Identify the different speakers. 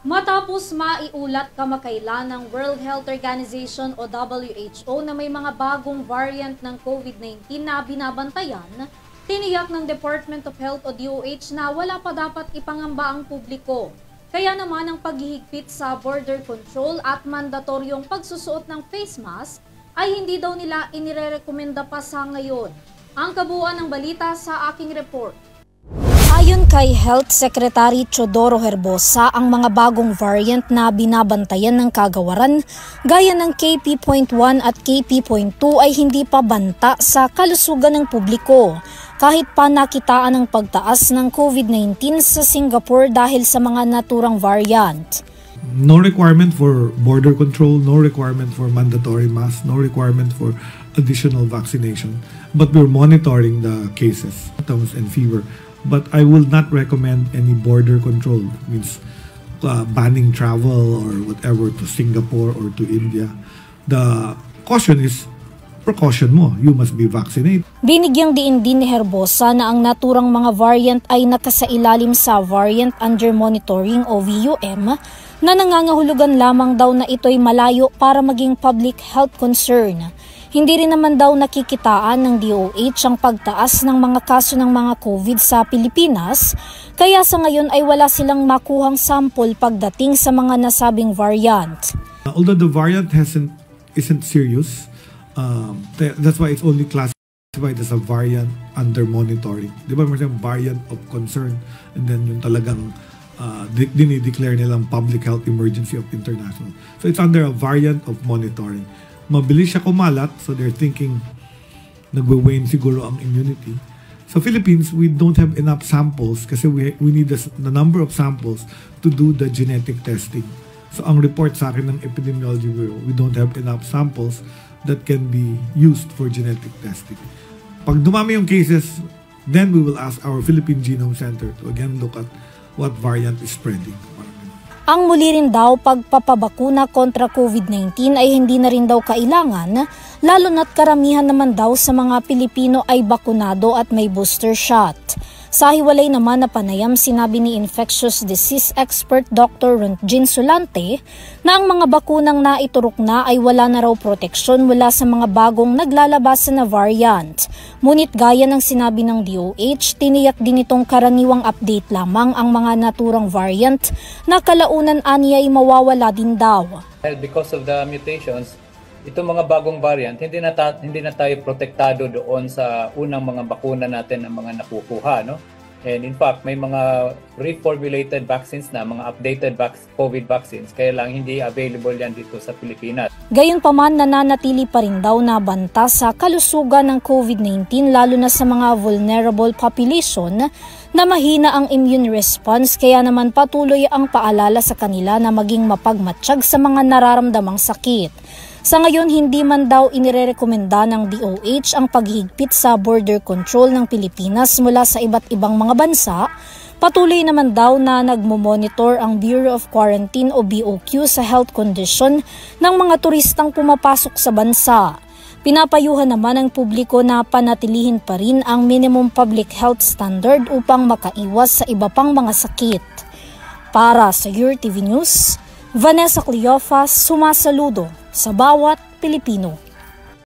Speaker 1: Matapos maiulat kamakailan ng World Health Organization o WHO na may mga bagong variant ng COVID-19 na binabantayan, tiniyak ng Department of Health o DOH na wala pa dapat ipangamba ang publiko. Kaya naman ang paghihigpit sa border control at mandatoryong pagsusuot ng face mask ay hindi daw nila inirerekomenda pa sa ngayon. Ang kabuuan ng balita sa aking report. Ayon kay Health Secretary Teodoro Herbosa, ang mga bagong variant na binabantayan ng kagawaran gaya ng KP.1 at KP.2 ay hindi pa banta sa kalusugan ng publiko kahit pa nakitaan ng pagtaas ng COVID-19 sa Singapore dahil sa mga naturang variant.
Speaker 2: No requirement for border control, no requirement for mandatory masks, no requirement for additional vaccination, but we're monitoring the cases, symptoms and fever. But I will not recommend any border control, means banning travel or whatever to Singapore or to India. The caution is precaution mo. You must be vaccinated.
Speaker 1: Binigyang diin din ni Herbosa na ang naturang mga variant ay nakasailalim sa Variant Under Monitoring o VUM na nangangahulugan lamang daw na ito'y malayo para maging public health concern. Hindi rin naman daw nakikitaan ng DOH ang pagtaas ng mga kaso ng mga COVID sa Pilipinas, kaya sa ngayon ay wala silang makuhang sample pagdating sa mga nasabing variant.
Speaker 2: Although the variant isn't serious, that's why it's only classified as a variant under monitoring. Di ba may variant of concern and then yung talagang dinideclare nilang public health emergency of international. So it's under a variant of monitoring. Mabilis siya kumalat, so they're thinking nagwe-wane siguro ang immunity. Sa Philippines, we don't have enough samples kasi we need the number of samples to do the genetic testing. So ang report sa akin ng Epidemiology Bureau, we don't have enough samples that can be used for genetic testing. Pag dumami yung cases, then we will ask our Philippine Genome Center to again look at what variant is spreading.
Speaker 1: Ang muli rin daw pagpapabakuna kontra COVID-19 ay hindi na rin daw kailangan, lalo na't karamihan naman daw sa mga Pilipino ay bakunado at may booster shot. Sa hiwalay naman na panayam, sinabi ni infectious disease expert Dr. Rontgen Solante na ang mga bakunang naiturok na ay wala na raw proteksyon mula sa mga bagong naglalabas na variant. Ngunit gaya ng sinabi ng DOH, tiniyak din itong karaniwang update lamang ang mga naturang variant na kalaunan aniya ay mawawala din daw.
Speaker 3: Because of the mutations, itong mga bagong variant, hindi na tayo protektado doon sa unang mga bakuna natin ng mga nakukuha, no? And in fact, may mga reformulated vaccines na, mga updated COVID vaccines, kaya lang hindi available yan dito sa Pilipinas.
Speaker 1: Gayunpaman, nananatili pa rin daw na banta sa kalusugan ng COVID-19 lalo na sa mga vulnerable population na mahina ang immune response, kaya naman patuloy ang paalala sa kanila na maging mapagmatsyag sa mga nararamdamang sakit. Sa ngayon, hindi man daw inirerekomenda ng DOH ang paghigpit sa border control ng Pilipinas mula sa iba't ibang mga bansa. Patuloy naman daw na nagmomonitor ang Bureau of Quarantine o BOQ sa health condition ng mga turistang pumapasok sa bansa. Pinapayuhan naman ang publiko na panatilihin pa rin ang minimum public health standard upang makaiwas sa iba pang mga sakit. Para sa UrTV News, Vanessa Cleofas, sumasaludo sa bawat Pilipino.